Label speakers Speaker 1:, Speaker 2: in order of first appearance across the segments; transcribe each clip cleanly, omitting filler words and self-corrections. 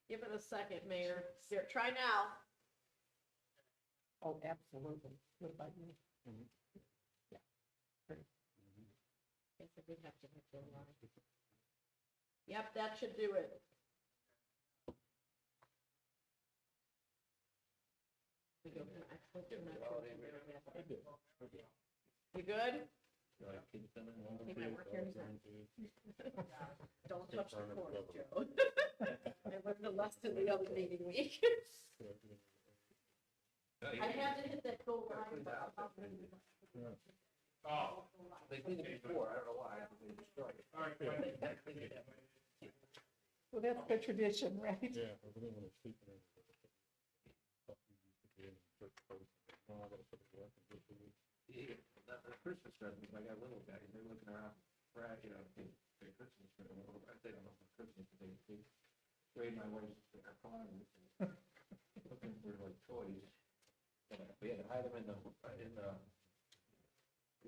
Speaker 1: Give it a second, Mayor. Here, try now.
Speaker 2: Oh, absolutely. What about you?
Speaker 1: Guess I did have to hit the line. Yep, that should do it. We go from excellent to natural to very good. You good? He might work here in a second. Don't touch the cord, Joe. I learned a lesson the other meeting week. I had to hit that goal line.
Speaker 3: Oh, they did it before, I don't know why.
Speaker 2: Well, that's the tradition, right?
Speaker 4: Yeah, but we didn't want to sleep in it.
Speaker 3: The Christmas presents, I got little guys, they're looking around, you know, the Christmas present, they don't know for Christmas, they raid my wife's car and looking for like toys. We had to hide them in the what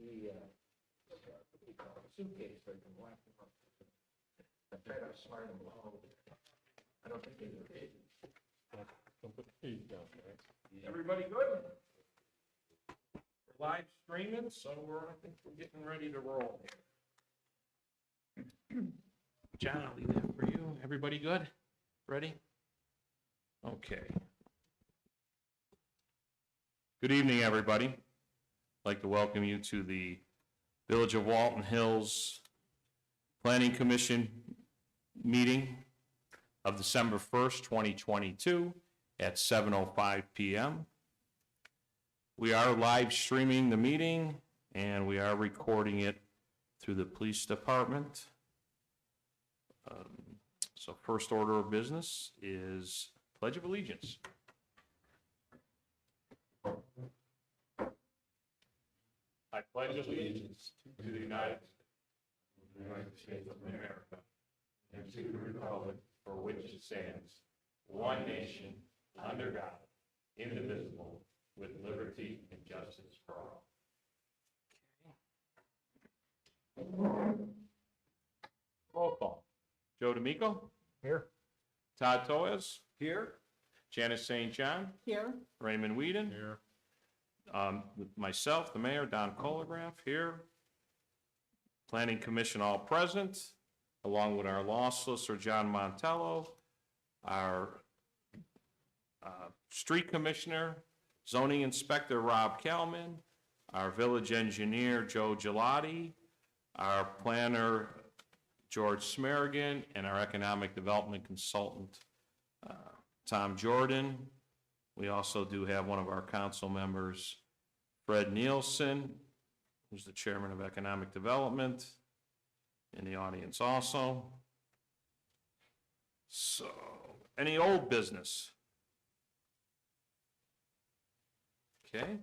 Speaker 3: do you call it, suitcase, so you can lock them up. I tried to smart them all. I don't think they were kids.
Speaker 4: Don't put the keys down, right?
Speaker 3: Everybody good? We're live streaming, so I think we're getting ready to roll here. John, I'll leave that for you. Everybody good? Ready? Okay. Good evening, everybody. I'd like to welcome you to the Village of Walton Hills Planning Commission meeting of December 1st, 2022 at 7:05 p.m. We are live streaming the meeting and we are recording it through the police department. So first order of business is Pledge of Allegiance. I pledge allegiance to the United States of America and to the republic for which it stands, one nation, under God, indivisible, with liberty and justice for all. Roll call. Joe D'Amico?
Speaker 4: Here.
Speaker 3: Todd Toez?
Speaker 4: Here.
Speaker 3: Janice St. John?
Speaker 2: Here,
Speaker 3: Raymond Whedon?
Speaker 4: Here.
Speaker 3: With myself, the mayor, Don Colograph, here. Planning Commission all present, along with our law solicitor, John Montello, our street commissioner, zoning inspector, Rob Kalman, our village engineer, Joe Gelati, our planner, George Smerigan, and our economic development consultant, Tom Jordan. We also do have one of our council members, Fred Nielsen, who's the chairman of economic development, in the audience also. So, any old business? Okay,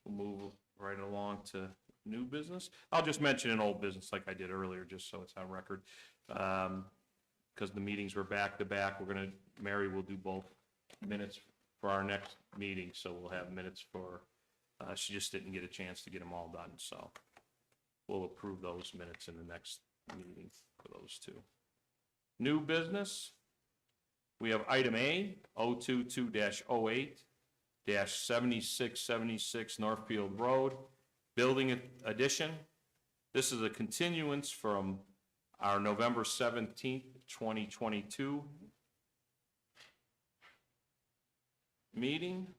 Speaker 3: we'll move right along to new business. I'll just mention an old business like I did earlier, just so it's on record. Because the meetings were back to back, Mary will do both minutes for our next meeting, so we'll have minutes for, she just didn't get a chance to get them all done, so we'll approve those minutes in the next meeting for those two. New business, we have item A, 022-08-7676 Northfield Road, building addition. This is a continuance from our November 17th, 2022 meeting.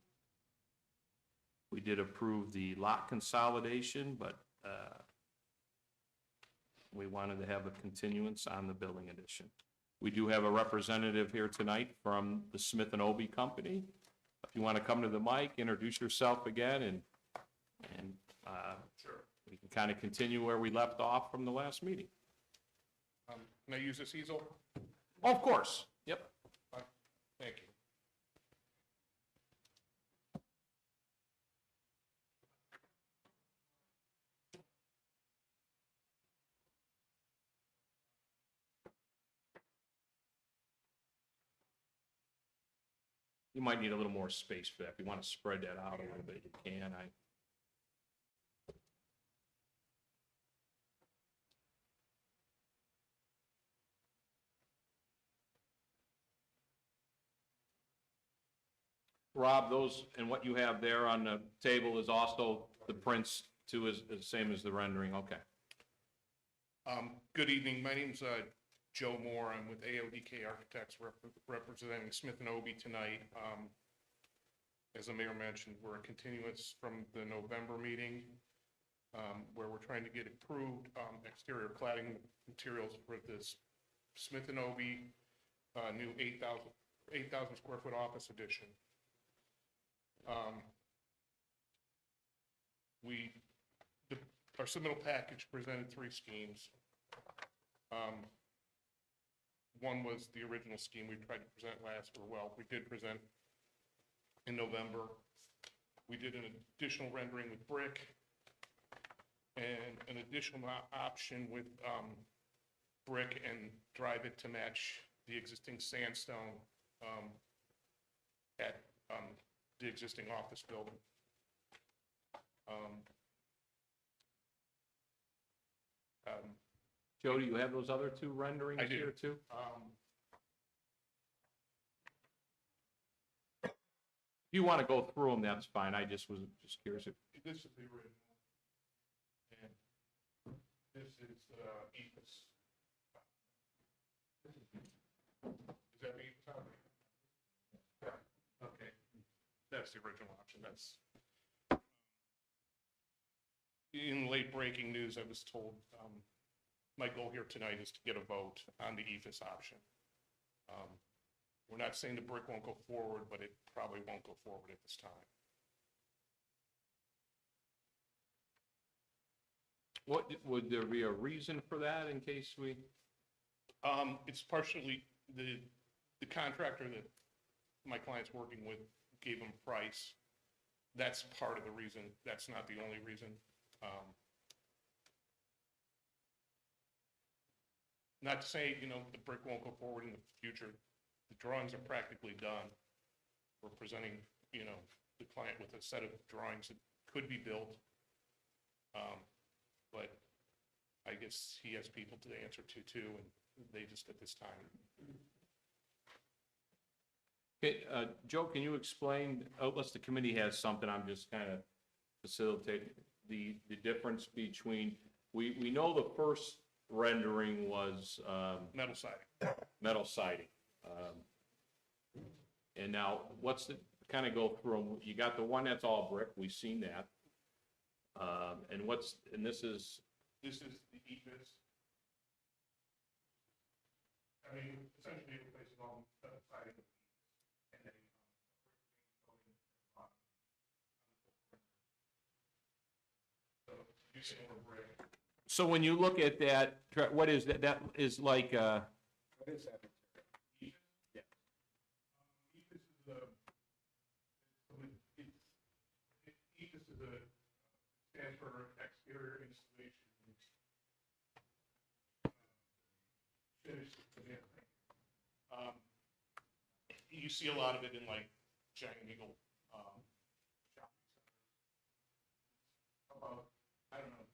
Speaker 3: We did approve the lot consolidation, but we wanted to have a continuance on the building addition. We do have a representative here tonight from the Smith & Obie Company. If you want to come to the mic, introduce yourself again, and sure, we can kind of continue where we left off from the last meeting.
Speaker 4: Can I use this easel?
Speaker 3: Oh, of course. Yep.
Speaker 4: Thank you.
Speaker 3: You might need a little more space for that. If you want to spread that out a little bit, you can. Rob, those, and what you have there on the table is also the prints too, is the same as the rendering, okay.
Speaker 4: Good evening. My name's Joe Moore. I'm with AODK Architects representing Smith and Obie tonight. As the mayor mentioned, we're a continuance from the November meeting where we're trying to get approved exterior cladding materials for this Smith and Obie new 8,000 square foot office addition. Our submittal package presented 3 schemes. One was the original scheme we tried to present last, or well, we did present in November. We did an additional rendering with brick and an additional option with brick and drive it to match the existing sandstone at the existing office building.
Speaker 3: Joe, do you have those other 2 renderings
Speaker 4: I do.
Speaker 3: here too? If you want to go through them, that's fine. I just was curious if,
Speaker 4: This is the original, and this is EPIS. Is that the EPIS out there? Yeah. Okay, that's the original option. That's in late breaking news. I was told my goal here tonight is to get a vote on the EPIS option. We're not saying the brick won't go forward, but it probably won't go forward at this time.
Speaker 3: what, would there be a reason for that in case we?
Speaker 4: It's partially the contractor that my client's working with gave him a price. That's part of the reason. That's not the only reason. Not to say, the brick won't go forward in the future. The drawings are practically done. We're presenting, the client with a set of drawings that could be built. But I guess he has people to answer to too, and they just at this time.
Speaker 3: Okay, Joe, can you explain, unless the committee has something, I'm just kind of facilitating the difference between, we know the first rendering was
Speaker 4: Metal siding.
Speaker 3: metal siding. And now, what's the, kind of go through 'em. You got the one that's all brick, we've seen that. And this is,
Speaker 4: This is the EPIS. I mean, essentially replacing all the siding and then. So using more brick.
Speaker 3: so when you look at that, what is that? That is like,
Speaker 4: What is that? EPIS? Yeah. EPIS is EPIS is stands for exterior installation. Finished. You see a lot of it in like Giant Eagle shopping centers. About, I don't know,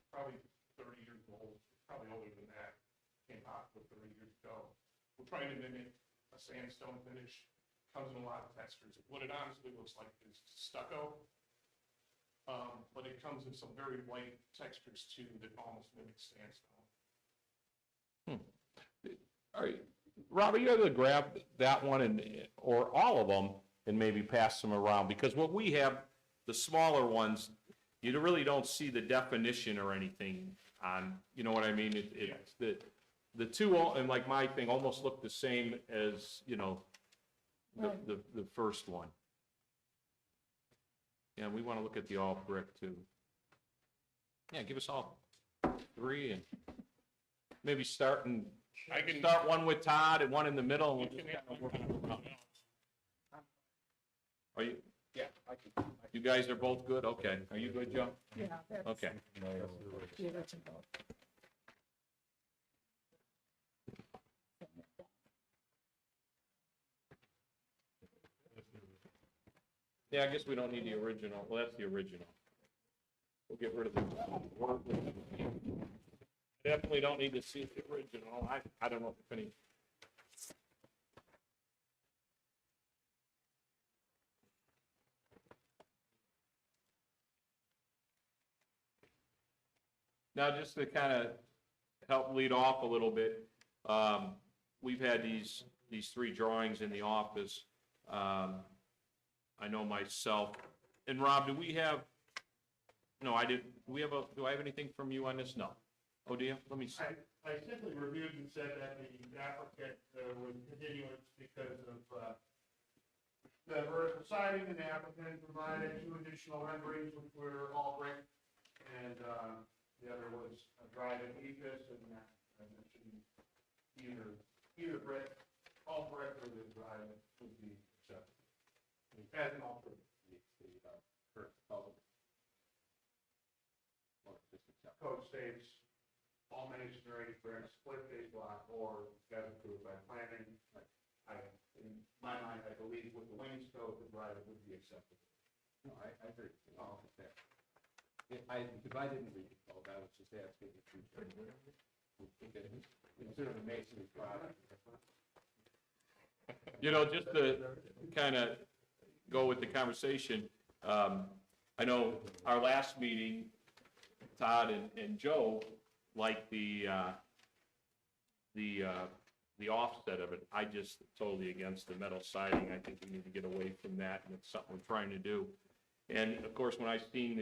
Speaker 4: probably 30 years old, probably older than that. Came out 30 years ago. We're trying to mimic a sandstone finish. Comes in a lot of textures. What it honestly looks like is stucco, but it comes in some very white textures too that almost mimic sandstone.
Speaker 3: all right, Robert, you able to grab that one and, or all of them, and maybe pass them around? Because what we have, the smaller ones, you really don't see the definition or anything on, you know what I mean? It's the two, and like my thing, almost look the same as, the first one. Yeah, we want to look at the all brick too. Yeah, give us all 3 and maybe start one with Todd and one in the middle. And we'll just kind of work it around. Are you?
Speaker 4: Yeah, I can.
Speaker 3: You guys are both good? Okay. Are you good, Joe?
Speaker 2: Yeah, that's
Speaker 3: Okay.
Speaker 2: the original.
Speaker 3: Yeah, I guess we don't need the original. Well, that's the original. We'll get rid of the word. Definitely don't need to see the original. I don't know if any. Now, just to kind of help lead off a little bit, we've had these three drawings in the office. I know myself, and Rob, do we have, no, I didn't, do I have anything from you on this? No. Oh, do you? Let me see.
Speaker 5: I simply reviewed and said that the applicant was continuous because of the vertical siding, and the applicant provided 2 additional renderings, which were all brick, and the other was a drive-in ephes, and I mentioned either brick, all brick or the drive-in would be accepted. As an alternative. Code states all masonry, brick, split face block, or as approved by planning. In my mind, I believe with the wainscot, the drive-in would be acceptable.
Speaker 6: No, I agree. Oh, okay. Because I didn't read it, I was just asking if you consider the masonry product.
Speaker 3: You know, just to kind of go with the conversation, I know our last meeting, Todd and Joe liked the offset of it. I just totally against the metal siding. I think we need to get away from that, and it's something we're trying to do. And of course, when I seen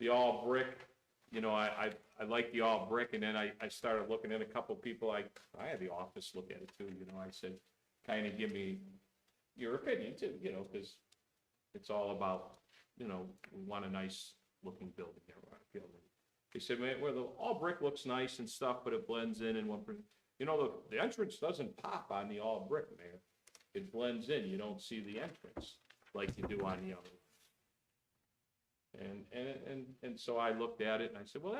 Speaker 3: the all brick, you know, I like the all brick, and then I started looking at a couple people. I had the office look at it too. You know, I said, kind of give me your opinion too. You know, because it's all about, you know, we want a nice looking building here. They said, man, well, the all brick looks nice and stuff, but it blends in and you know, the entrance doesn't pop on the all brick, man. It blends in. You don't see the entrance like you do on the other ones. And so I looked at it and I said, well,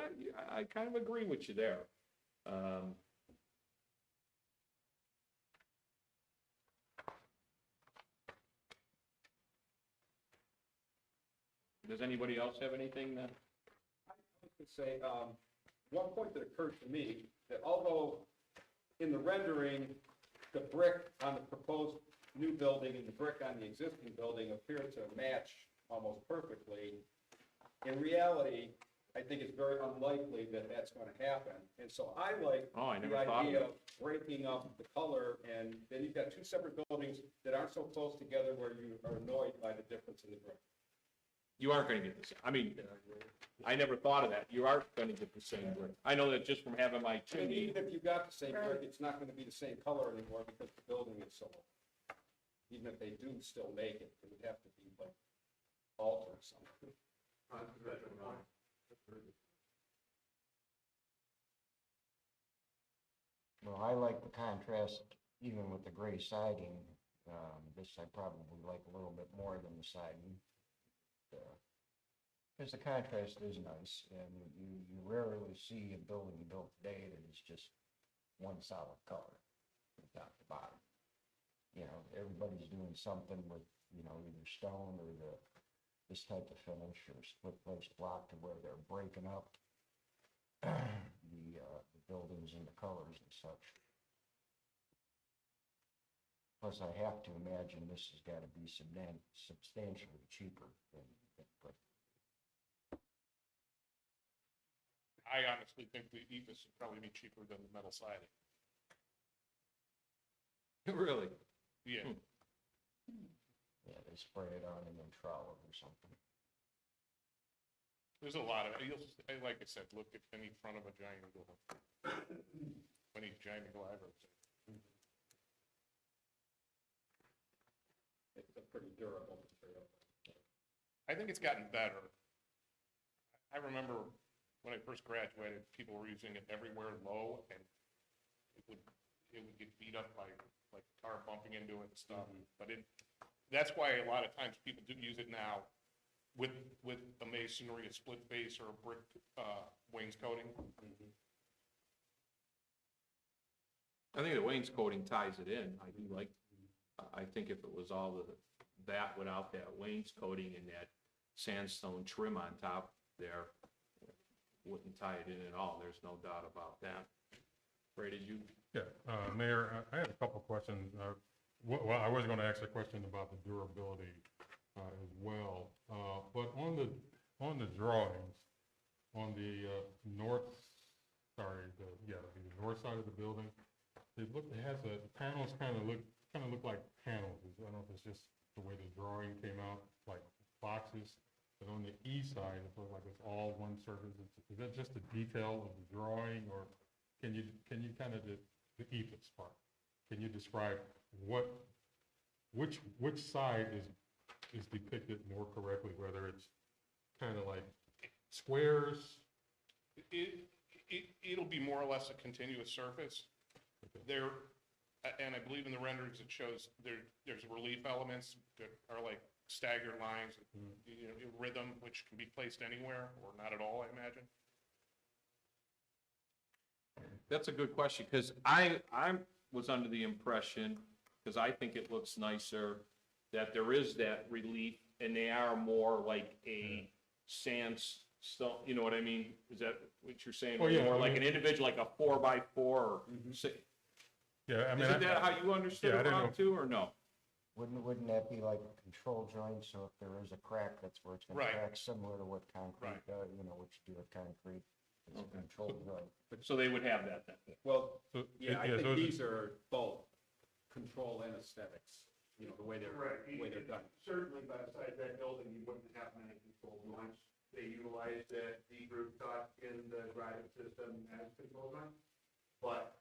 Speaker 3: I kind of agree with you there. Does anybody else have anything that?
Speaker 6: Could say, one point that occurred to me, that although in the rendering, the brick on the proposed new building and the brick on the existing building appear to match almost perfectly, in reality, I think it's very unlikely that that's going to happen. And so I like the idea of breaking up the color, and then you've got 2 separate buildings that aren't so close together where you are annoyed by the difference in the brick.
Speaker 3: You aren't going to get this. I mean, I never thought of that. You aren't going to get the same brick. I know that just from having my
Speaker 6: And
Speaker 3: chimney.
Speaker 6: even if you got the same brick, it's not going to be the same color anymore because the building is so old. Even if they do still make it, it would have to be like altered something.
Speaker 2: Well, I like the contrast even with the gray siding. This I probably like a little bit more than the siding. Because the contrast is nice, and you rarely see a building built today that is just one solid color from top to bottom. You know, everybody's doing something with, you know, either stone or this type of finish or split face block to where they're breaking up the buildings into colors and such. Plus, I have to imagine this has got to be substantially cheaper than brick.
Speaker 4: I honestly think the ephes would probably be cheaper than the metal siding.
Speaker 3: Really?
Speaker 4: Yeah.
Speaker 2: Yeah, they spray it on and then trowel it or something.
Speaker 4: There's a lot of, like I said, look at any front of a giant eagle. Any giant eagle I've ever seen.
Speaker 6: It's a pretty durable material.
Speaker 4: I think it's gotten better. I remember when I first graduated, people were using it everywhere low, and it would get beat up by like car bumping into it and stuff. But that's why a lot of times people do use it now with a masonry, a split face, or a brick wainscoting.
Speaker 3: I think the wainscoting ties it in. I do like, I think if it was all that without that wainscoting and that sandstone trim on top there, wouldn't tie it in at all. There's no doubt about that. Ray, did you?
Speaker 5: Yeah, Mayor, I had a couple of questions. Well, I was going to ask a question about the durability as well. But on the drawings,
Speaker 7: on the the north side of the building, it has the panels kind of look like panels. I don't know if it's just the way the drawing came out, like boxes. But on the east side, it looks like it's all one surface. Is that just a detail of the drawing, or can you kind of the ethos part? Can you describe which side is depicted more correctly, whether it's kind of like squares?
Speaker 4: It'll be more or less a continuous surface. There, and I believe in the renderings it shows there's relief elements that are like staggered lines, you know, rhythm, which can be placed anywhere or not at all, I imagine.
Speaker 3: That's a good question, because I was under the impression, because I think it looks nicer, that there is that relief, and they are more like a sandstone, you know what I mean? Is that what you're saying?
Speaker 7: Oh, yeah,
Speaker 3: More
Speaker 7: I
Speaker 3: like
Speaker 7: mean-
Speaker 3: an individual, like a 4x4 or
Speaker 7: Yeah, I mean.
Speaker 3: isn't that how you understood
Speaker 7: Yeah, I
Speaker 3: it,
Speaker 7: didn't
Speaker 3: Rob,
Speaker 7: know.
Speaker 3: too, or no?
Speaker 2: Wouldn't that be like a control joint, so if there is a crack, that's where it's gonna
Speaker 4: Right.
Speaker 2: crack, similar to what concrete,
Speaker 4: Right.
Speaker 2: you know, what you do with concrete, it's a
Speaker 3: Okay.
Speaker 2: control joint.
Speaker 3: So they would have that then?
Speaker 6: Well,
Speaker 7: So,
Speaker 6: yeah, I
Speaker 7: so
Speaker 6: think these are both control and aesthetics, you know, the way they're done.
Speaker 5: Certainly by the side of that building, you wouldn't have many control joints. They utilize that D-group cut in the driving system as control joint, but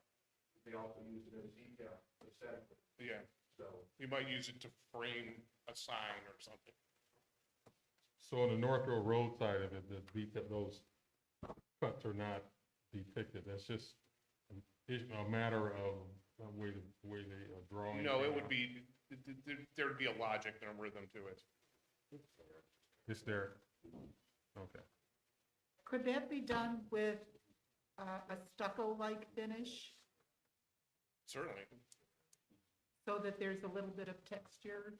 Speaker 5: they also use it as detail aesthetically,
Speaker 4: Yeah,
Speaker 5: so.
Speaker 4: you might use it to frame a sign or something.
Speaker 7: So on the Northville Road side of it, those cuts are not depicted. That's just a matter of the way the drawing.
Speaker 4: No, it
Speaker 7: came
Speaker 4: would
Speaker 7: out.
Speaker 4: be, there'd be a logic and a rhythm to it.
Speaker 7: It's there. Okay.
Speaker 8: Could that be done with a stucco-like finish,
Speaker 4: Certainly.
Speaker 8: so that there's a little bit of texture?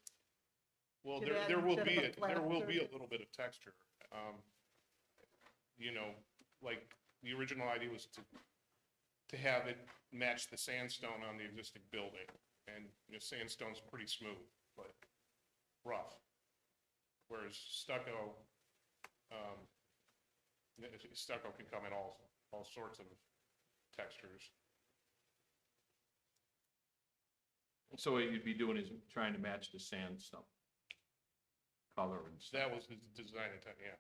Speaker 4: Well,
Speaker 8: To
Speaker 4: there,
Speaker 8: that
Speaker 4: there will
Speaker 8: instead
Speaker 4: be,
Speaker 8: of a flat
Speaker 4: there will be a
Speaker 8: surface?
Speaker 4: little bit of texture. You know, like, the original idea was to have it match the sandstone on the existing building. And, you know, sandstone's pretty smooth, but rough. Whereas stucco, stucco can come in all sorts of textures.
Speaker 3: So what you'd be doing is trying to match the sandstone color and stuff.
Speaker 4: That was the design intent, yeah.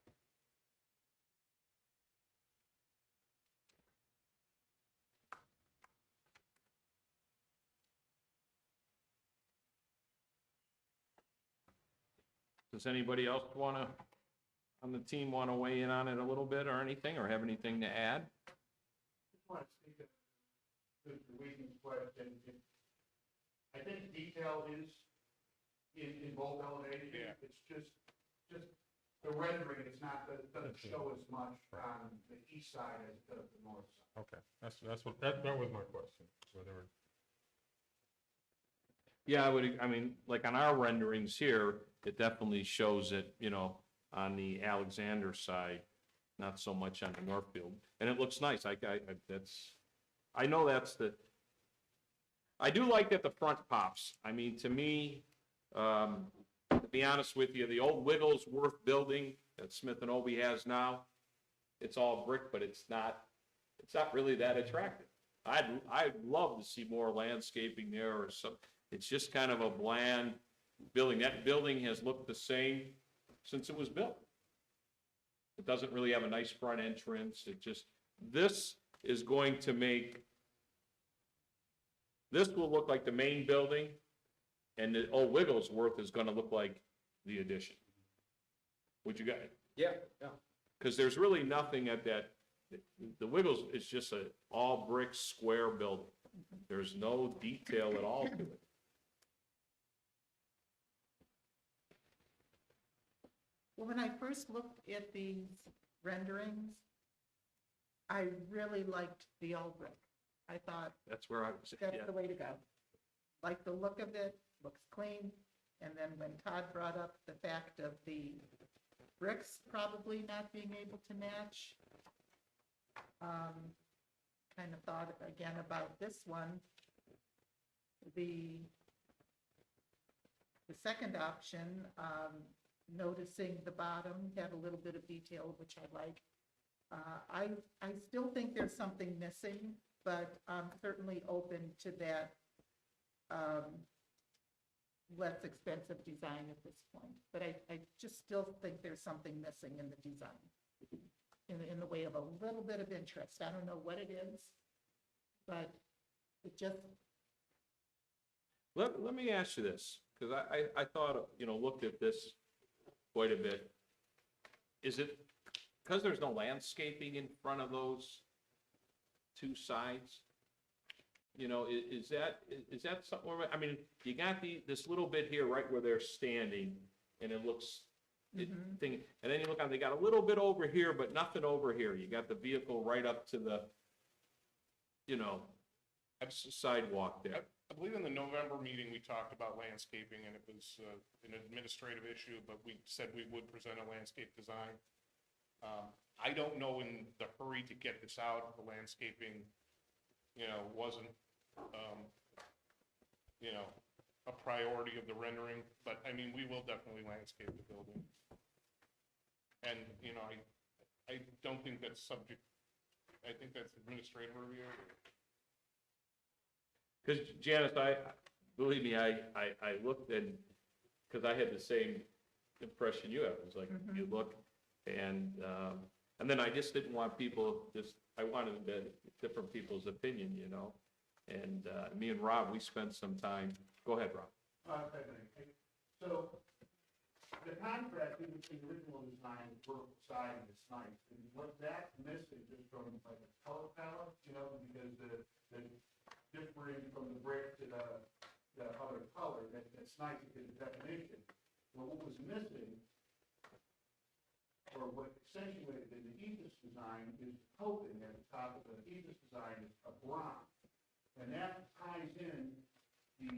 Speaker 3: Does anybody else on the team want to weigh in on it a little bit or anything, or have anything to add?
Speaker 5: Just want to speak to the Wheaton's question. I think detail is in both elevations.
Speaker 4: Yeah.
Speaker 5: It's just the rendering, it's not, doesn't show as much on the east side as it does the north side.
Speaker 7: Okay. That was my question. Whether
Speaker 3: Yeah, I mean, like on our renderings here, it definitely shows it, you know, on the Alexander side, not so much on the Northfield. And it looks nice. I know that's I do like that the front pops. I mean, to me, to be honest with you, the old Wigglesworth building that Smith and Obie has now, it's all brick, but it's not really that attractive. I'd love to see more landscaping there or some. It's just kind of a bland building. That building has looked the same since it was built. It doesn't really have a nice front entrance. This is going to this will look like the main building, and the old Wigglesworth is gonna look like the addition. Would you guys?
Speaker 6: Yeah, yeah.
Speaker 3: Because there's really nothing at that, the Wiggles is just a all brick square building. There's no detail at all to it.
Speaker 8: Well, when I first looked at these renderings, I really liked the all brick. I thought
Speaker 3: That's where I was,
Speaker 8: that's
Speaker 3: yeah.
Speaker 8: the way to go. Like the look of it, looks clean. And then when Todd brought up the fact of the bricks probably not being able to match, kind of thought again about this one. The second option, noticing the bottom had a little bit of detail, which I like. I still think there's something missing, but I'm certainly open to that less expensive design at this point. But I just still think there's something missing in the design, in the way of a little bit of interest. I don't know what it is, but it just,
Speaker 3: Let me ask you this, because I thought, looked at this quite a bit. Is it, because there's no landscaping in front of those two sides? Is that something, I mean, you got this little bit here right where they're standing, and it looks, thing, and then you look on, they got a little bit over here, but nothing over here. You got the vehicle right up to the, sidewalk there.
Speaker 4: I believe in the November meeting, we talked about landscaping, and it was an administrative issue, but we said we would present a landscape design. I don't know in the hurry to get this out, the landscaping, wasn't, a priority of the rendering, but I mean, we will definitely landscape the building. And, I don't think that's subject, I think that's administrative review.
Speaker 3: Because Janice, believe me, I looked and, because I had the same impression you have. It was like, you look, and then I just didn't want people, I wanted different people's opinion, And me and Rob, we spent some time, go ahead, Rob.
Speaker 5: So, the contrast between the original design, the vertical side is nice, and what that's missing just from like a color palette, because the differing from the brick to the other color, that's nice to get the definition. But what was missing, or what accentuated in the Aegis design, is the coping at the top of the Aegis design is a bronze. And that ties in the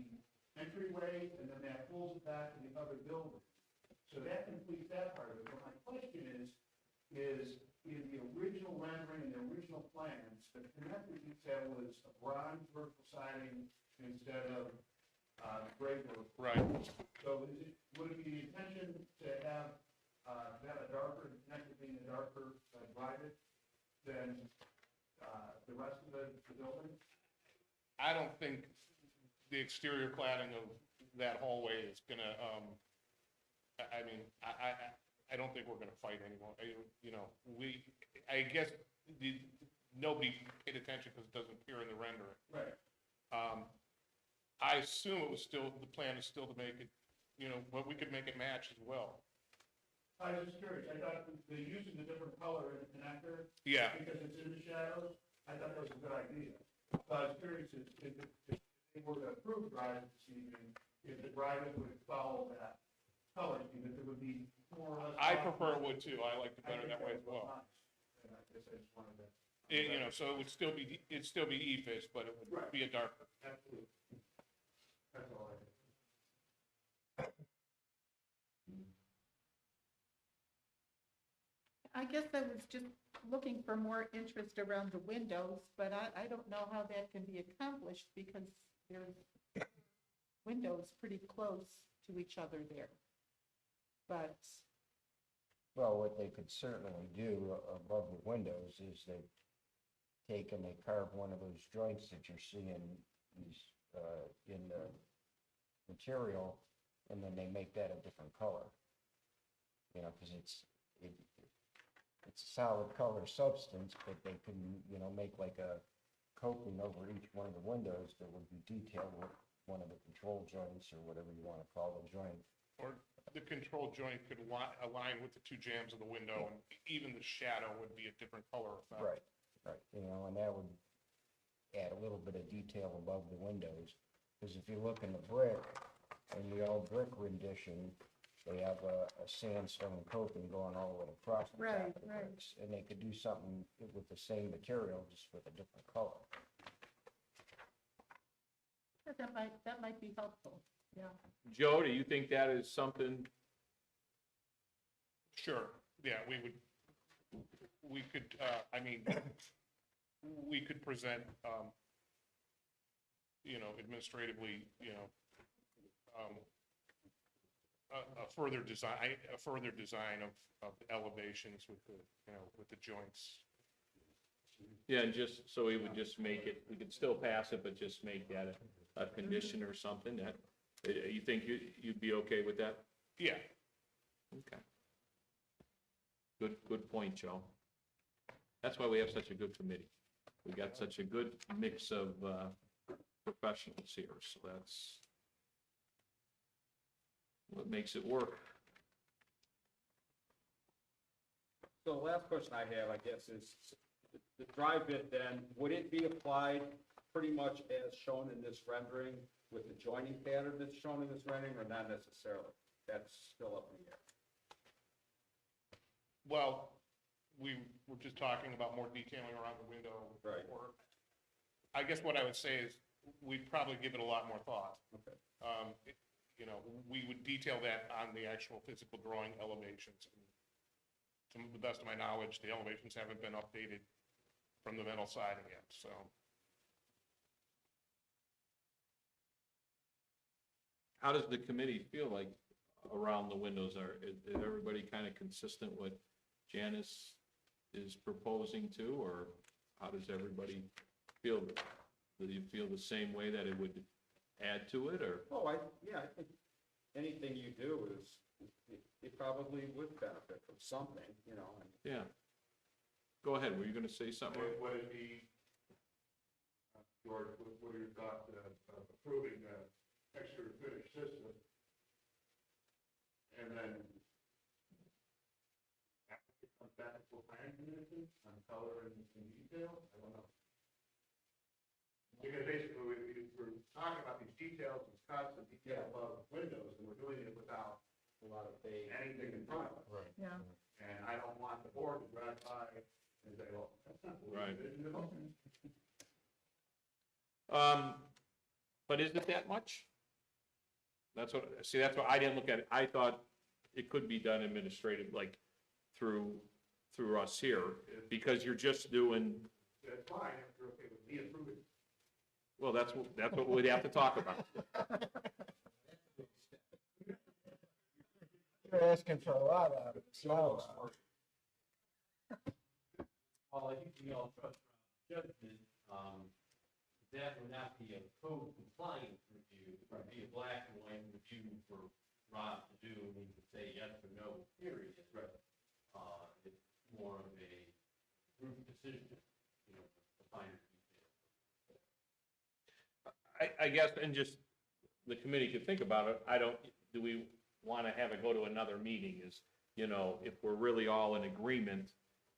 Speaker 5: entryway, and then that pulls back to the other building. So that completes that part of it. But my question is in the original rendering and the original plans, the connector detail was a bronze vertical siding instead of gray vertical.
Speaker 4: Right.
Speaker 5: So would it be the intention to have a darker, the connector being a darker divided than the rest of the building?
Speaker 4: I don't think the exterior cladding of that hallway is gonna, I don't think we're gonna fight anymore. I guess nobody paid attention because it doesn't appear in the rendering.
Speaker 5: Right.
Speaker 4: I assume the plan is still to make it, but we could make it match as well.
Speaker 5: I was just curious. I thought the using the different color in the connector,
Speaker 4: Yeah.
Speaker 5: because it's in the shadows, I thought that was a good idea. So I was curious if they were to approve drivers this evening, if the drivers would follow that color scheme, if it would be more or less.
Speaker 4: I prefer it would too. I like it better that way as well.
Speaker 5: And I guess I just wanted to.
Speaker 4: So it would still be, it'd still be E-fish, but it would
Speaker 5: Right.
Speaker 4: be a darker.
Speaker 5: Absolutely. That's all I did.
Speaker 8: I guess I was just looking for more interest around the windows, but I don't know how that can be accomplished because there's windows pretty close to each other there. But,
Speaker 2: Well, what they could certainly do above the windows is they take and they carve one of those joints that you're seeing these, in the material, and then they make that a different color. Because it's a solid color substance, but they can, make like a coping over each one of the windows that would be detailed with one of the control joints or whatever you want to call the joint.
Speaker 4: Or the control joint could align with the two jambs of the window, and even the shadow would be a different color effect.
Speaker 2: Right, and that would add a little bit of detail above the windows. Because if you look in the brick, in the old brick rendition, they have a sandstone coping going all the way across the top of the
Speaker 8: Right.
Speaker 2: bricks. And they could do something with the same material, just with a different color.
Speaker 8: that might be helpful, yeah.
Speaker 3: Joe, do you think that is something?
Speaker 4: Sure, yeah, we could present, administratively, a further design of the elevations with the joints
Speaker 3: Yeah, and just, so we would just make it, we could still pass it, but just make that a condition or something that, you think you'd be okay with that?
Speaker 4: Yeah,
Speaker 3: Okay. Good point, Joe. That's why we have such a good committee. We got such a good mix of professionals here, so that's what makes it work.
Speaker 6: So the last question I have, I guess, is the dry bit then, would it be applied pretty much as shown in this rendering with the joining pattern that's shown in this rendering, or not necessarily? That's still up in the air.
Speaker 4: well, we were just talking about more detailing around the window.
Speaker 6: Right.
Speaker 4: Or, I guess what I would say is, we'd probably give it a lot more thought.
Speaker 6: Okay.
Speaker 4: You know, we would detail that on the actual physical drawing elevations. To the best of my knowledge, the elevations haven't been updated from the metal siding yet, so.
Speaker 3: How does the committee feel like around the windows? Is everybody kind of consistent with Janice is proposing to, or how does everybody feel? Do you feel the same way that it would add to it, or?
Speaker 6: Oh, yeah, I think anything you do is, it probably would benefit from something, you know.
Speaker 3: Yeah. Go ahead, were you gonna say something?
Speaker 5: Would it be, George, what are your thoughts of approving the extra finished system? And then after it comes back to plan commission on color and detail, I don't know. Because basically, we're talking about these details, it's constant detail above windows, and we're doing it without
Speaker 6: A lot of big.
Speaker 5: anything in front of us.
Speaker 7: Right.
Speaker 8: Yeah.
Speaker 5: And I don't want the board to drive by and say, well, that's not what we
Speaker 3: Right.
Speaker 5: envisioned at all.
Speaker 3: But is it that much? That's what I didn't look at it. I thought it could be done administrative, like through us here, because you're just doing,
Speaker 5: That's fine, if you're okay with me approving.
Speaker 3: well, that's what we'd have to talk about.
Speaker 2: You're asking for a lot out of it, so.
Speaker 9: Well, I think we all trust judgment, that would not be a code compliance review, it would be a black and white review for Rob to do, and he could say yes or no, period. Right. It's more of a group decision, you know, the finer details.
Speaker 3: I guess, and just the committee could think about it. Do we want to have it go to another meeting? Is, you know, if we're really all in agreement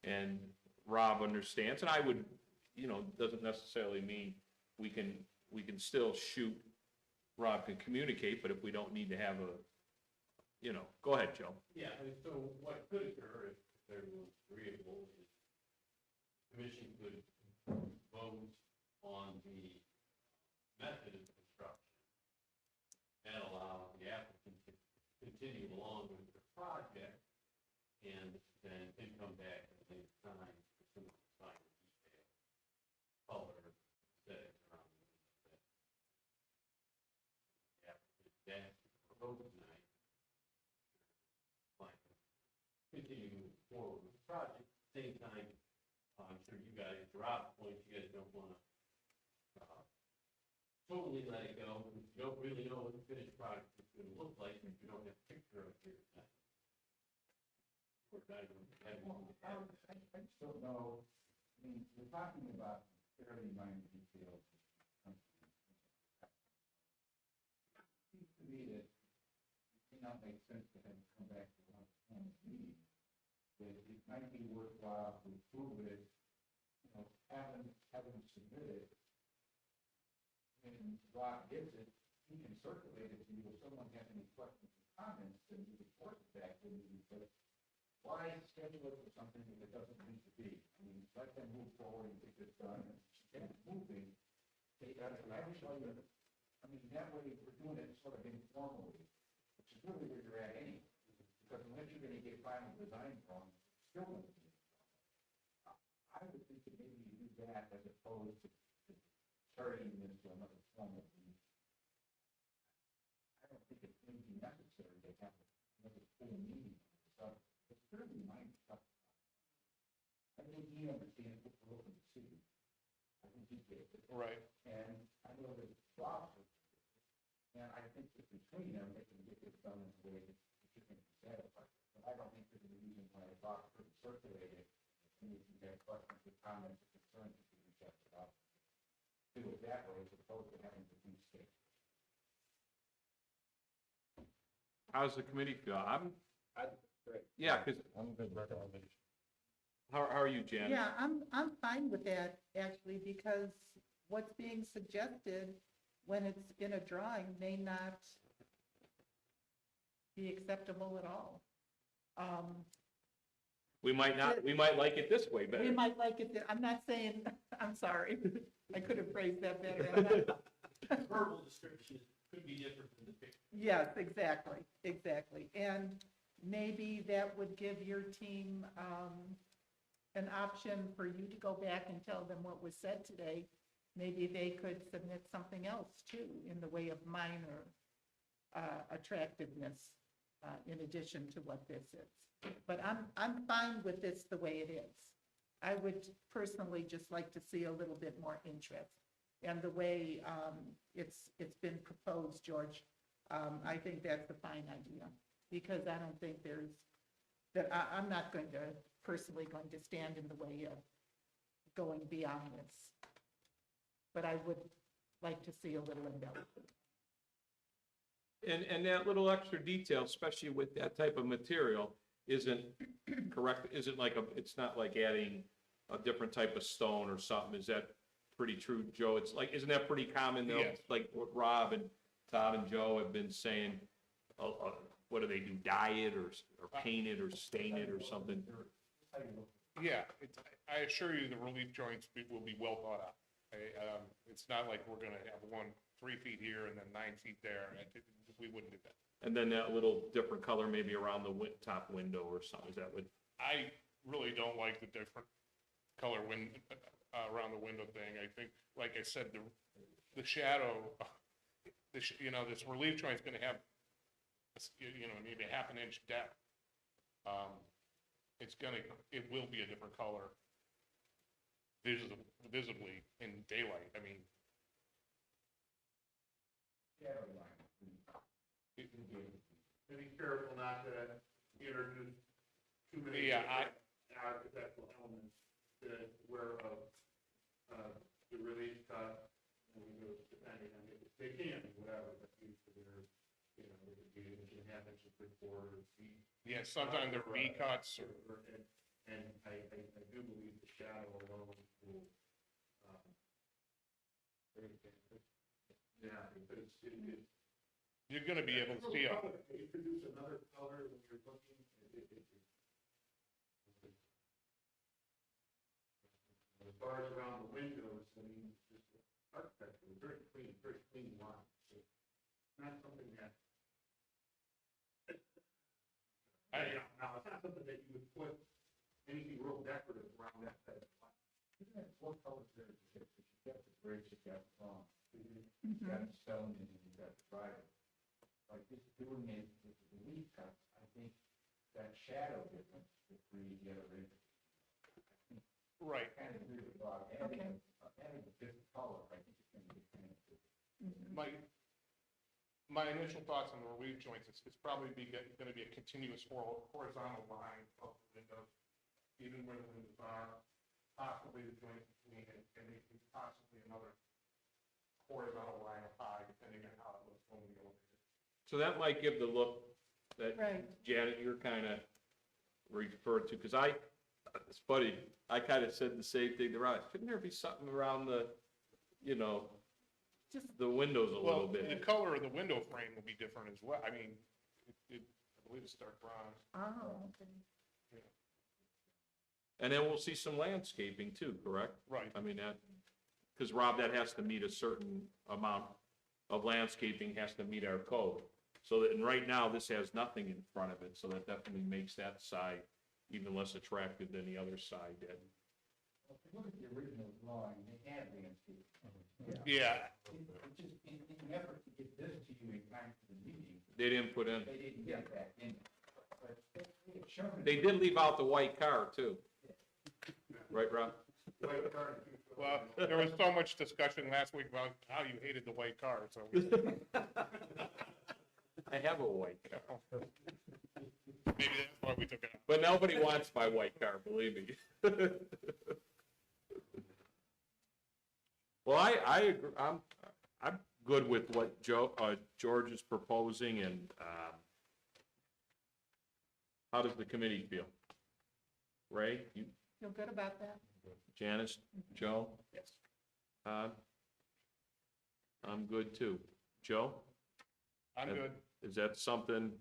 Speaker 3: and Rob understands, and I would, you know, doesn't necessarily mean we can still shoot, Rob can communicate, but if we don't need to have a, you know, go ahead, Joe.
Speaker 9: Yeah, and so what could occur if there was agreeable is commission could vote on the method of construction and allow the applicant to continue along with the project, and then come back at a later time for some of the finer detail, color, aesthetics around the window that the applicant that's proposed tonight. Like, continue moving forward with the project. At the same time, I'm sure you guys, to Rob's point, you guys don't want to totally let it go, because you don't really know what the finished product is going to look like if you don't have a picture of it here tonight. Or not even having one.
Speaker 2: I just don't know, I mean, we're talking about fairly minor details. It seems to me that it may not make sense to have it come back to one meeting. That it might be worthwhile to approve it, you know, have them submit it. And Rob gets it, he can circulate it to you. If someone has any questions or comments, then you report it back to me. But why schedule it for something that it doesn't need to be? I mean, let them move forward and get this done, and get it moving. I mean, that way we're doing it sort of informally, which is really where you're at anyway. Because unless you're gonna get final design drawings, it's still gonna be. I would think that maybe you do that as opposed to turning this to another form of the. I don't think it's going to be necessary to have another full meeting on this stuff. It's fairly minor stuff. I think he understands what we're looking to
Speaker 4: Right.
Speaker 2: And I know there's lots of, and I think that between them, they can get this done in a way that you can be satisfied. But I don't think there's a reason why a box could circulate it, and you can get questions or comments or concerns if you reject it out. Do it that way as opposed to having to do state.
Speaker 3: How's the committee feel?
Speaker 6: Great.
Speaker 3: Yeah, because,
Speaker 7: I'm a good recommendation.
Speaker 3: how are you, Janet?
Speaker 8: Yeah, I'm fine with that, actually, because what's being suggested when it's in a drawing may not be acceptable at all.
Speaker 3: We might like it this way better.
Speaker 8: We might like it, I'm not saying, I'm sorry, I could have phrased that better. I'm not-
Speaker 9: Verbal description could be different than the picture.
Speaker 8: Yes, exactly, exactly. And maybe that would give your team an option for you to go back and tell them what was said today. Maybe they could submit something else too, in the way of minor attractiveness, in addition to what this is. But I'm fine with this the way it is. I would personally just like to see a little bit more interest. And the way it's been proposed, George, I think that's a fine idea, because I don't think I'm not personally going to stand in the way of going beyond this. But I would like to see a little embellishment.
Speaker 3: And that little extra detail, especially with that type of material, isn't correct, it's not like adding a different type of stone or something. Is that pretty true, Joe? It's like, isn't that pretty common though?
Speaker 4: Yes.
Speaker 3: Like what Rob and Tom and Joe have been saying, what do they do, dye it or paint it or stain it or something?
Speaker 4: Yeah, I assure you, the relief joints will be well thought out. It's not like we're gonna have 3 feet here and then 9 feet there. We wouldn't do that.
Speaker 3: And then that little different color maybe around the top window or something, is that what?
Speaker 4: I really don't like the different color around the window thing. I think, like I said, the shadow, this relief joint's gonna have, maybe a half an inch depth. It will be a different color visibly in daylight. I mean,
Speaker 5: Be careful not to introduce too many architectural elements that where the release cut, depending on it, they can be whatever, but usually they're, they could be an inch and a half, inch and 3/4 feet.
Speaker 4: yeah, sometimes they're V cuts or.
Speaker 5: And I do believe the shadow alone will, yeah, because it.
Speaker 4: You're gonna be able to see it.
Speaker 5: Introduce another color when you're looking, as far as around the windows, I mean, just architecture, very clean line. So not something that, now, it's not something that you would put anything real decorative around that type of line.
Speaker 2: You have 4 colors there, you got the bridge, you got the lawn, you got the stone, and you got the driveway. Like this doing it with the leaf cuts, I think that shadow difference would really get rid of it.
Speaker 4: Right.
Speaker 2: Kind of agree with Bob, adding a different color, I think it's gonna be kind of good.
Speaker 4: My initial thoughts on the relief joints, it's probably gonna be a continuous horizontal line of the windows, even where the windows are, possibly the joint between it, and maybe possibly another horizontal line up high, depending on how it looks when we go.
Speaker 3: So that might give the look that
Speaker 8: Right.
Speaker 3: Janet, you're kind of referred to, because it's funny, I kind of said the same thing to Rob. Couldn't there be something around the windows a little
Speaker 4: Well, the
Speaker 3: bit?
Speaker 4: color of the window frame will be different as well. I mean, I believe it's dark bronze.
Speaker 8: Oh, okay.
Speaker 3: And then we'll see some landscaping too, correct?
Speaker 4: Right.
Speaker 3: I mean, because Rob, that has to meet a certain amount of landscaping, has to meet our code. So that, and right now, this has nothing in front of it, so that definitely makes that side even less attractive than the other side did.
Speaker 2: Well, if you look at the original drawing, they had landscape.
Speaker 4: Yeah.
Speaker 2: It's just in an effort to get this to you in time for the meeting,
Speaker 3: They didn't put in,
Speaker 2: they didn't get that in. But it's shown.
Speaker 3: they did leave out the white car too. Right, Rob?
Speaker 5: White car,
Speaker 4: Well, there was so much discussion last week about how you hated the white car, so.
Speaker 3: I have a white car,
Speaker 4: Maybe that's why we took it out.
Speaker 3: but nobody wants my white car, believe me. Well, I agree, I'm good with what George is proposing, and, how does the committee feel? Ray, you,
Speaker 8: Feel good about that?
Speaker 3: Janice, Joe?
Speaker 4: Yes.
Speaker 3: Todd? I'm good too. Joe?
Speaker 4: I'm good.
Speaker 3: Is that something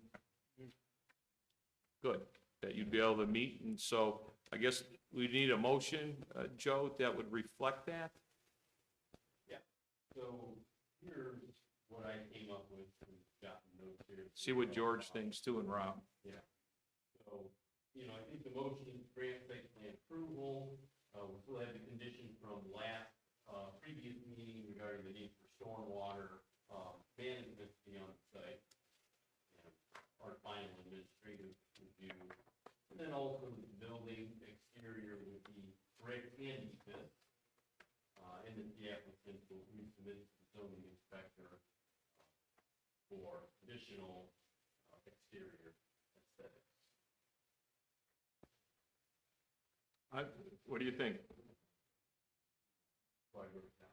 Speaker 3: good, that you'd be able to meet? And so I guess we need a motion, Joe, that would reflect that?
Speaker 9: So here's what I came up with, and got notes here.
Speaker 3: See what George thinks too, and Rob.
Speaker 9: Yeah. So, I think the motion is grant site plan approval. We still have the condition from last, previous meeting regarding the need for stormwater, management to be on site. And our final administrative review. And then also the building exterior would be brick and EFIT. And then the applicant will resubmit to the zoning inspector for additional exterior aesthetics.
Speaker 3: What do you think?
Speaker 9: So I wrote it down.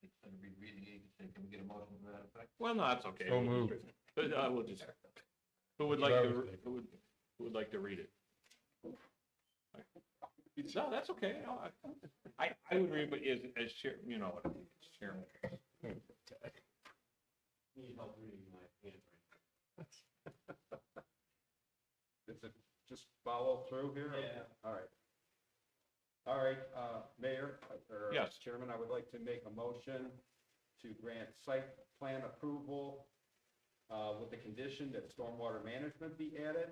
Speaker 2: Instead of rereading it, you could say, can we get a motion to that effect?
Speaker 3: Well, no, that's okay.
Speaker 7: So moved.
Speaker 3: But, we'll just, who would like to, who would like to read it? No, that's okay. No, I would read, but as chair, what I mean, as chairman.
Speaker 9: Need help reading my handwriting.
Speaker 6: Does it just follow through here?
Speaker 9: Yeah.
Speaker 6: All right. All right, Mayor, or
Speaker 3: Yes.
Speaker 6: Chairman, I would like to make a motion to grant site plan approval with the condition that stormwater management be added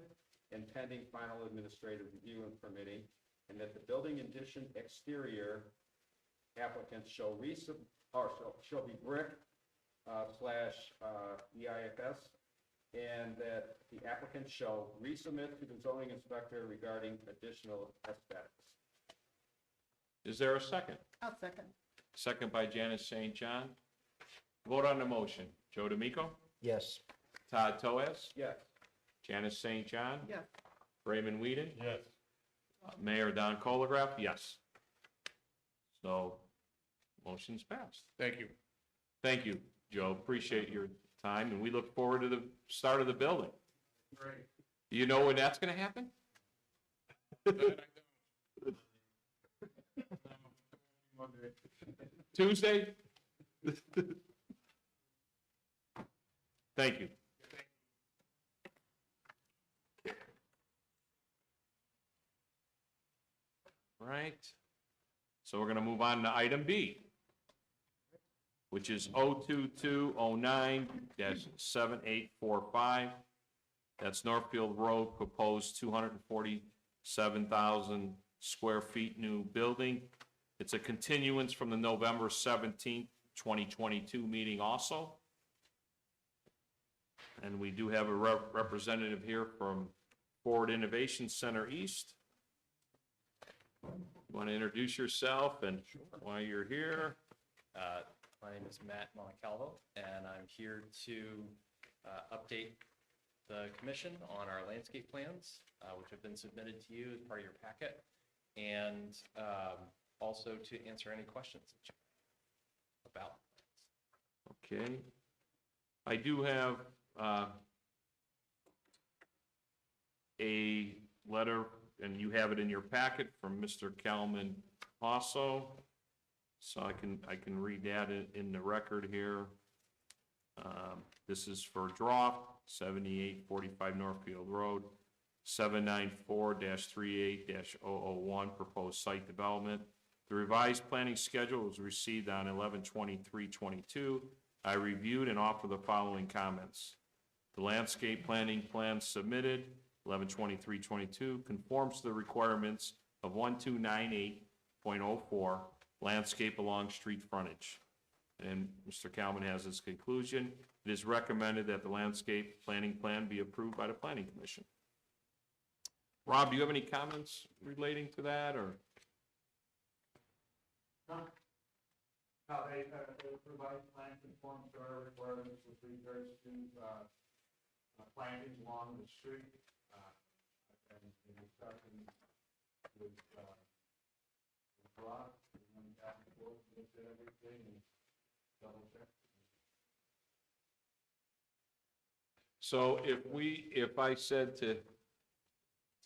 Speaker 6: and pending final administrative review and permitting, and that the building addition exterior applicants shall be brick slash EIFS, and that the applicant shall resubmit to the zoning inspector regarding additional aesthetics.
Speaker 3: Is there a second?
Speaker 8: I'll second.
Speaker 3: Second by Janice St. John. Vote on the motion. Joe D'Amico?
Speaker 2: Yes.
Speaker 3: Todd Toez?
Speaker 6: Yes.
Speaker 3: Janice St. John?
Speaker 8: Yes.
Speaker 3: Raymond Whedon?
Speaker 7: Yes.
Speaker 3: Mayor Don Colograph? Yes. So, motion's passed.
Speaker 4: Thank you.
Speaker 3: Thank you, Joe. Appreciate your time, and we look forward to the start of the building.
Speaker 4: Great.
Speaker 3: Do you know when that's gonna happen?
Speaker 4: Monday.
Speaker 3: Tuesday? Thank you. Right. So we're gonna move on to item B, which is 02209-7845. That's Northfield Road, proposed 247,000 square feet new building. It's a continuance from the November 17th, 2022 meeting also. And we do have a representative here from Ford Innovation Center East. You want to introduce yourself and why you're here?
Speaker 10: My name is Matt Montecalvo, and I'm here to update the commission on our landscape plans, which have been submitted to you as part of your packet, and also to answer any questions that you have about the plans.
Speaker 3: Okay. I do have a letter, and you have it in your packet, from Mr. Kalman also. So I can read that in the record here. This is for Droft, 7845 Northfield Road, 794-38-001, proposed site development. The revised planning schedule was received on 11/23/22. I reviewed and offer the following comments. The landscape planning plan submitted 11/23/22 conforms to the requirements of 1298.04 landscape along street frontage. And Mr. Kalman has his conclusion. It is recommended that the landscape planning plan be approved by the Planning Commission. Rob, do you have any comments relating to that, or?
Speaker 5: How they provide plan conforms to our requirements with regards to, plantings along the street. And in discussion with Rob, and back and forth, looked at everything and double checked.
Speaker 3: So if I said to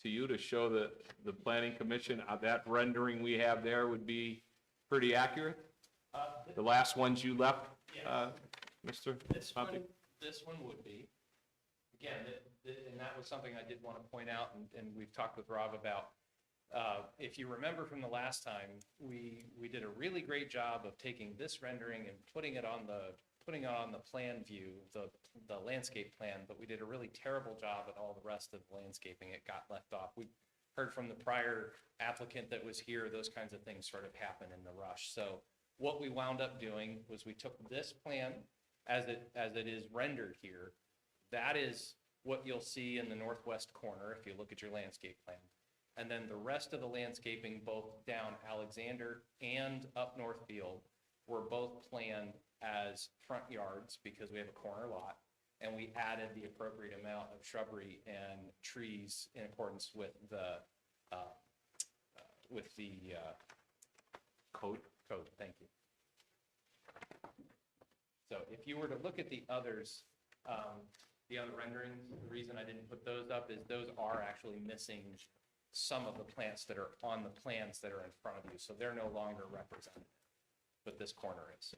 Speaker 3: you to show the planning commission, that rendering we have there would be pretty accurate? The last ones you left, Mr. Poppy?
Speaker 10: This one would be. Again, and that was something I did want to point out, and we've talked with Rob about. If you remember from the last time, we did a really great job of taking this rendering and putting it on the plan view, the landscape plan, but we did a really terrible job at all the rest of the landscaping. It got left off. We heard from the prior applicant that was here, those kinds of things sort of happen in the rush. So what we wound up doing was we took this plan as it is rendered here. That is what you'll see in the northwest corner if you look at your landscape plan. And then the rest of the landscaping, both down Alexander and up Northfield, were both planned as front yards because we have a corner lot. And we added the appropriate amount of shrubbery and trees in accordance with the code. Thank you. So if you were to look at the others, the other renderings, the reason I didn't put those up is those are actually missing some of the plants that are on the plans that are in front of you. So they're no longer represented, but this corner is.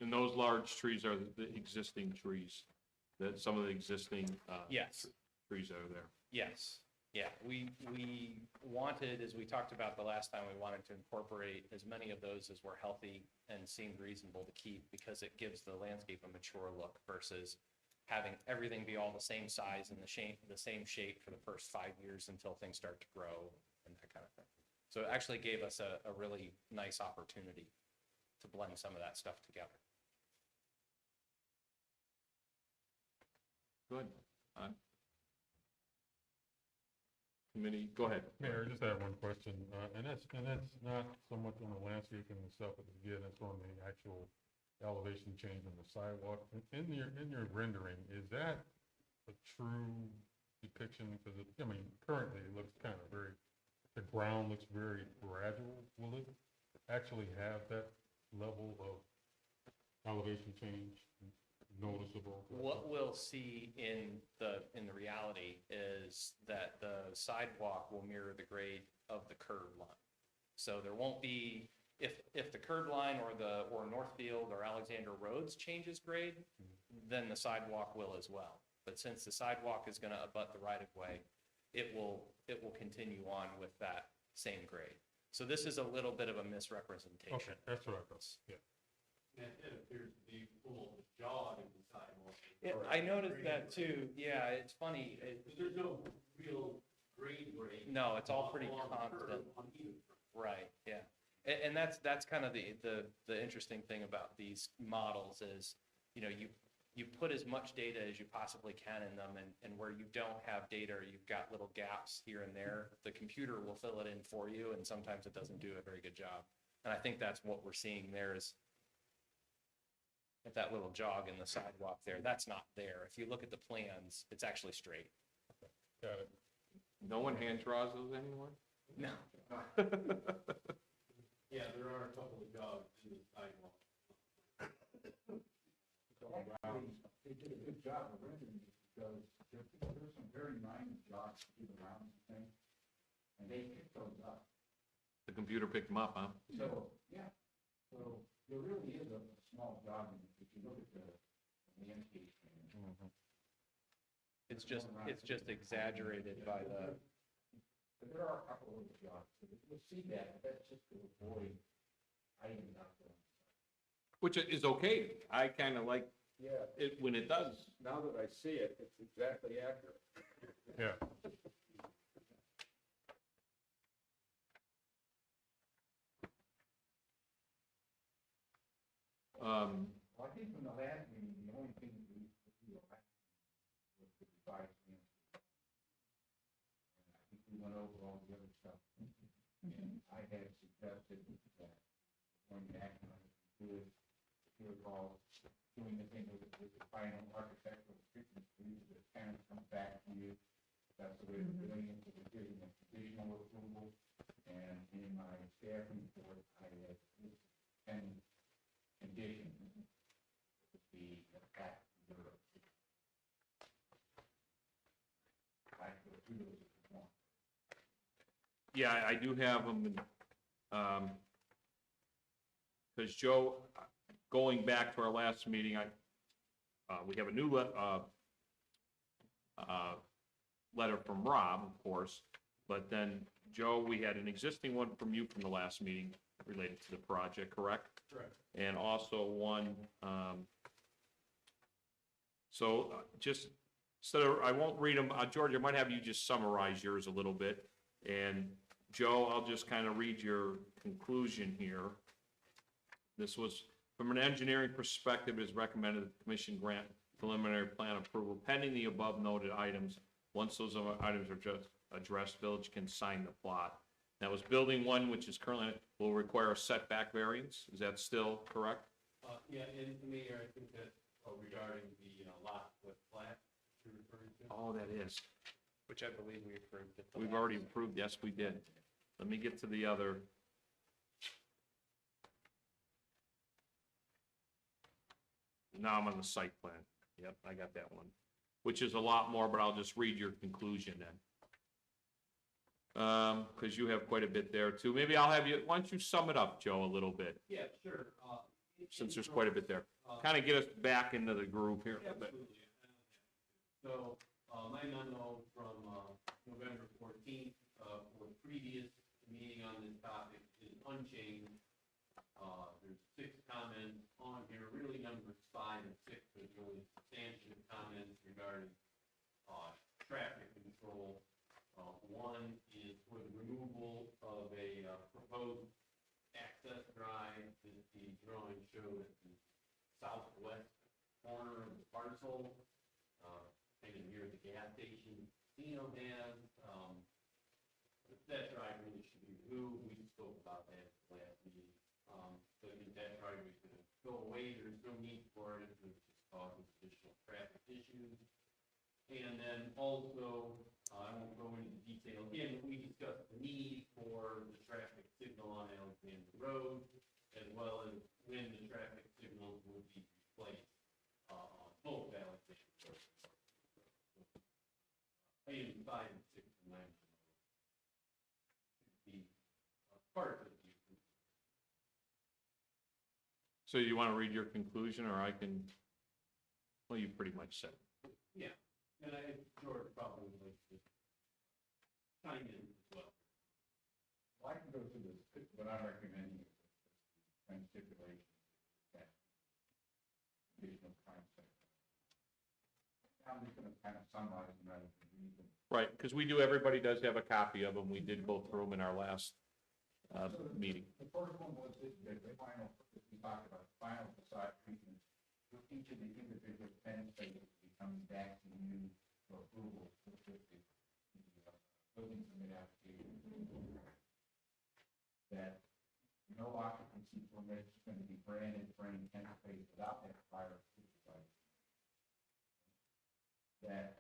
Speaker 3: And those large trees are the existing trees, that some of the existing,
Speaker 10: Yes.
Speaker 3: trees that are there.
Speaker 10: Yes, yeah, we wanted, as we talked about the last time, we wanted to incorporate as many of those as were healthy and seemed reasonable to keep, because it gives the landscape a mature look versus having everything be all the same size and the same shape for the first 5 years until things start to grow and that kind of thing. So it actually gave us a really nice opportunity to blend some of that stuff together.
Speaker 3: Good. Committee, go ahead.
Speaker 7: Mayor, I just have one question, and that's not so much on the landscaping and stuff, but again, it's on the actual elevation change on the sidewalk. In your rendering, is that a true depiction? Because currently it looks kind of the ground looks very gradual. Will it actually have that level of elevation change noticeable?
Speaker 10: What we'll see in the reality is that the sidewalk will mirror the grade of the curb line. So there won't be, if the curb line or Northfield or Alexander Roads changes grade, then the sidewalk will as well. But since the sidewalk is going to abut the right of way, it will continue on with that same grade. So this is a little bit of a misrepresentation.
Speaker 7: Okay, that's what I thought, yeah.
Speaker 9: And it appears to be almost a jog in the sidewalk.
Speaker 10: I noticed that too. Yeah, it's funny.
Speaker 9: There's no real grade.
Speaker 10: No, it's all pretty
Speaker 9: along the
Speaker 10: constant.
Speaker 9: curve on either.
Speaker 10: Right, yeah. And that's kind of the interesting thing about these models is, you put as much data as you possibly can in them, and where you don't have data or you've got little gaps here and there, the computer will fill it in for you, and sometimes it doesn't do a very good job. And I think that's what we're seeing there is that little jog in the sidewalk there, that's not there. If you look at the plans, it's actually straight.
Speaker 7: Got it.
Speaker 3: No one hand draws those anymore?
Speaker 10: No.
Speaker 9: Yeah, there are a couple of jogs in the sidewalk.
Speaker 2: They did a good job of rendering it because there's some very minor jogs to the round thing, and they picked those up.
Speaker 3: The computer picked them up, huh?
Speaker 2: So, yeah, so there really is a small jog in it if you look at the landscape.
Speaker 10: It's just exaggerated by the,
Speaker 2: But there are a couple of jogs, so you'll see that, but that's just to avoid hiding out there.
Speaker 3: Which is okay. I kind of like
Speaker 6: Yeah,
Speaker 3: when it does.
Speaker 6: now that I see it, it's exactly accurate.
Speaker 7: Yeah.
Speaker 2: Well, I think from the last meeting, the only thing we were was the revised plan. And I think we went over all the other stuff. And I had suggested that going back on it, do it, if you recall, doing the thing with the final architectural treatment, the town comes back to you. That's the way we're doing it, we're giving a conditional approval. And in my staff report, I had listed 10 conditions. The attack the I go through those if you want.
Speaker 3: Yeah, I do have them, because Joe, going back to our last meeting, we have a new letter from Rob, of course, but then, Joe, we had an existing one from you from the last meeting related to the project, correct?
Speaker 9: Correct.
Speaker 3: And also one, just, so I won't read them, George, I might have you just summarize yours a little bit, and Joe, I'll just kind of read your conclusion here. This was, from an engineering perspective, it is recommended that the commission grant preliminary plan approval pending the above noted items. Once those items are just addressed, village can sign the plot. That was building one, which is currently, will require a setback variance. Is that still correct?
Speaker 9: Yeah, and Mayor, I think that regarding the lot split plat you're referring to.
Speaker 3: Oh, that is.
Speaker 10: Which I believe we approved at the
Speaker 3: We've
Speaker 10: last-
Speaker 3: already approved, yes, we did. Let me get to the other. Now I'm on the site plan. Yep, I got that one, which is a lot more, but I'll just read your conclusion then. Because you have quite a bit there too. Maybe I'll have you, why don't you sum it up, Joe, a little bit,
Speaker 9: Yeah, sure.
Speaker 3: since there's quite a bit there. Kind of get us back into the groove here a little bit.
Speaker 9: Absolutely. So, my memo from November 14th, for the previous meeting on this topic is unchanged. There's 6 comments on here, really numbers 5 and 6, there's really substantive comments regarding traffic control. One is for the removal of a proposed access drive that the drawing showed at the southwest corner of the parcel, kind of near the gas station casino has. That drive really should be removed. We spoke about that at the last meeting. So I think that driveway is going to go away. There's no need for it. It just causes additional traffic issues. And then also, I won't go into detail again, but we discussed the need for the traffic signal on Alexander Road, as well as when the traffic signals would be replaced on both Alexander Road. Items 5 and 6 and 9 should be part of the approval.
Speaker 3: So you want to read your conclusion, or I can, well, you pretty much said it.
Speaker 9: Yeah, and I, George probably would like to chime in as well.
Speaker 2: Well, I can go through this, what I'm recommending is kind of stipulation that additional concept. I'm just gonna kind of summarize them rather than read them.
Speaker 3: Right, because we do, everybody does have a copy of them. We did go through them in our last meeting.
Speaker 2: The first one was the final, we talked about final facade treatment. For each of the individual tenant spaces to be coming back to you for approval with the building permit application. That no occupancy permit is going to be granted for any tenant space without that prior supervisor. That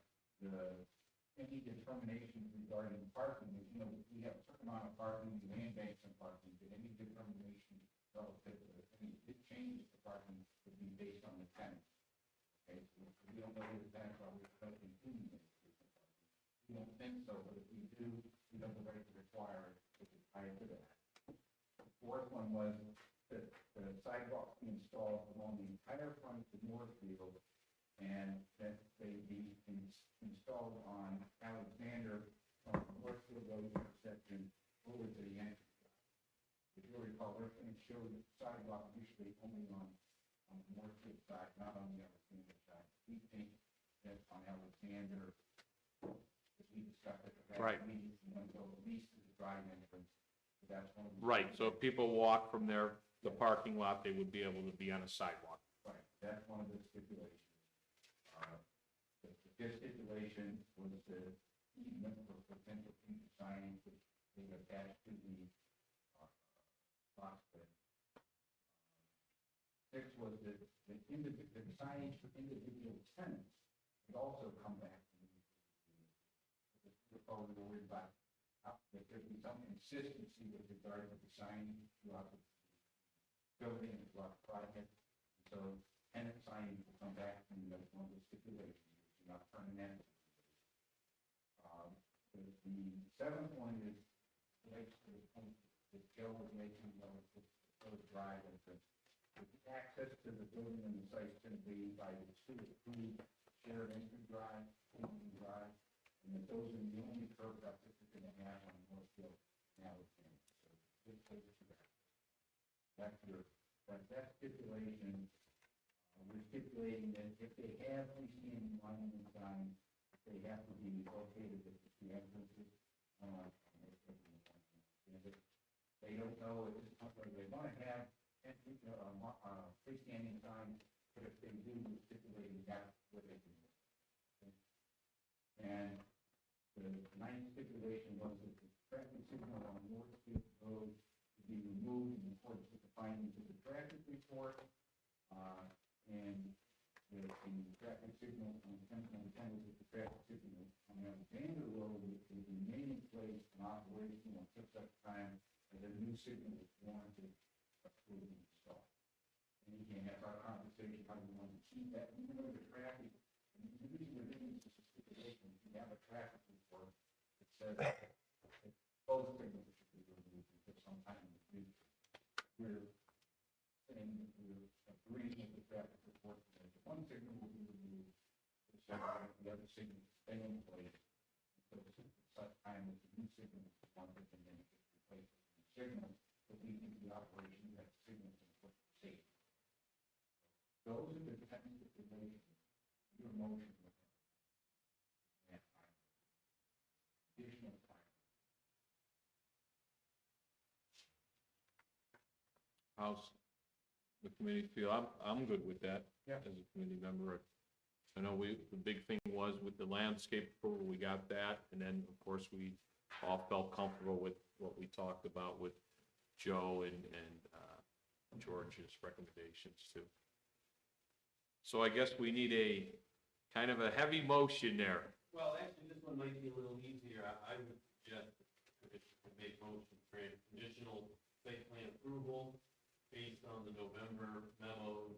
Speaker 2: any determination regarding parking, you know, we have a certain amount of parking, land banks and parking, but any determination relative to any changes to parking would be based on the tenant. Okay, so we don't know who the tenants are, we're supposed to include them. We don't think so, but if we do, we have the right to require it prior to that. The fourth one was that the sidewalk be installed along the entire front of Northfield, and that they be installed on Alexander from Northfield Road intersection over to the entrance. If you recall, we're going to show the sidewalk usually only on the Northfield side, not on the Alexander standard size. We think that on Alexander, as we discussed at the
Speaker 3: Right.
Speaker 2: last meeting, we want to go at least to the drive entrance. So that's one of the.
Speaker 3: Right, so if people walk from the parking lot, they would be able to be on a sidewalk.
Speaker 2: Right, that's one of the stipulations. The fifth stipulation was the easement for potential future signage, which they attached to the box bid. Six was the signage for individual tenants would also come back to the probably worried about that there'd be some consistency with regard to the signage throughout the building and throughout the project. So tenant signage will come back and that's one of the stipulations. You're not turning that. The seventh one is relates to the point that Joe was making about the drive entrance. The access to the building and the site is going to be by the two shared entry drive, drive, and that those are the only curb cuts that you're going to have on Northfield and Alexander. So this takes you back. That stipulation, we're stipulating that if they have freestanding monument signs, they have to be located at the two entrances. They don't know at this point whether they want to have freestanding signs, but if they do, we're stipulating that's what they can do. Okay? And the ninth stipulation was that the traffic signal on Northfield Road to be removed in accordance with the findings of the traffic report, and the traffic signal on Central intended that the traffic signal on Alexander Road will remain in place and operational until such time as a new signal is warranted, approved, and installed. And again, that's our conversation, how do we want to keep that, even though the traffic, and the reason we're doing this is a stipulation, we have a traffic report that says that both signals should be removed because sometime in the future, we're saying that we're agreeing with the traffic report that the one signal will be removed, the other signal will stay in place until such time as the new signal is wanted and then it gets replaced with the new signal, but we think the operation of that signal is important for safety. Those are the 10 stipulations. Your motion with them. And additional time.
Speaker 3: How's the committee feel? I'm good with that.
Speaker 2: Yeah.
Speaker 3: As a committee member. I know the big thing was with the landscape approval, we got that, and then, of course, we all felt comfortable with what we talked about with Joe and George's recommendations too. So I guess we need a kind of a heavy motion there.
Speaker 9: Well, actually, this one might be a little easier. I would suggest that to make motion for conditional site plan approval based on the November memos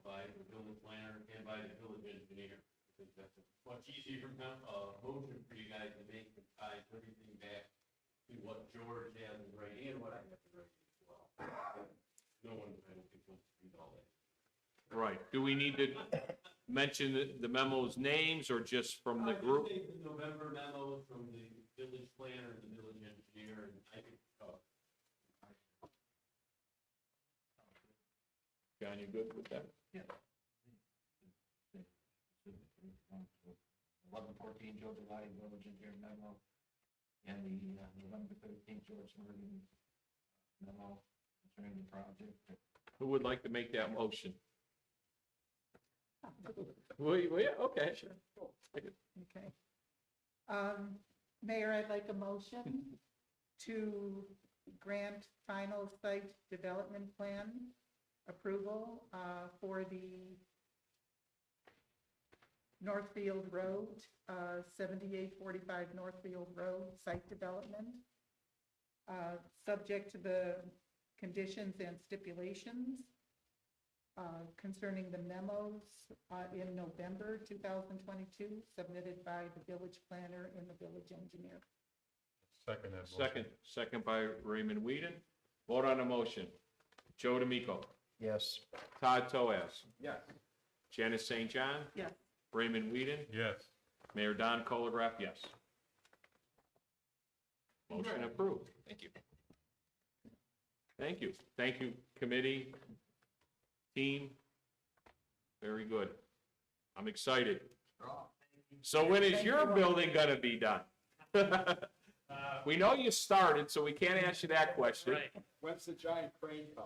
Speaker 9: by the building planner and by the village engineer. I think that's a much easier motion for you guys to make that ties everything back to what George has in writing and what I have in writing as well. No one, I don't think, wants to read all that.
Speaker 3: Right. Do we need to mention the memo's names or just from the group?
Speaker 9: I think the November memos from the village planner and the village engineer, and I think,
Speaker 3: John, you good with that?
Speaker 2: Yeah. 11/14 Joe July village engineer memo, and the November 13th George Morgan memo concerning the project.
Speaker 3: Who would like to make that motion? Will you? Okay. Sure.
Speaker 8: Okay. Mayor, I'd like a motion to grant final site development plan approval for the Northfield Road, 7845 Northfield Road site development, subject to the conditions and stipulations concerning the memos in November 2022, submitted by the village planner and the village engineer.
Speaker 7: Second that motion.
Speaker 3: Second by Raymond Whedon. Vote on the motion. Joe D'Amico.
Speaker 2: Yes.
Speaker 3: Todd Toaz.
Speaker 6: Yes.
Speaker 3: Janice St. John.
Speaker 8: Yes.
Speaker 3: Raymond Whedon.
Speaker 7: Yes.
Speaker 3: Mayor Don Colograph, yes. Motion approved.
Speaker 10: Thank you.
Speaker 3: Thank you. Thank you, committee, team. Very good. I'm excited. So when is your building gonna be done? We know you started, so we can't ask you that question.
Speaker 6: When's the giant crane come?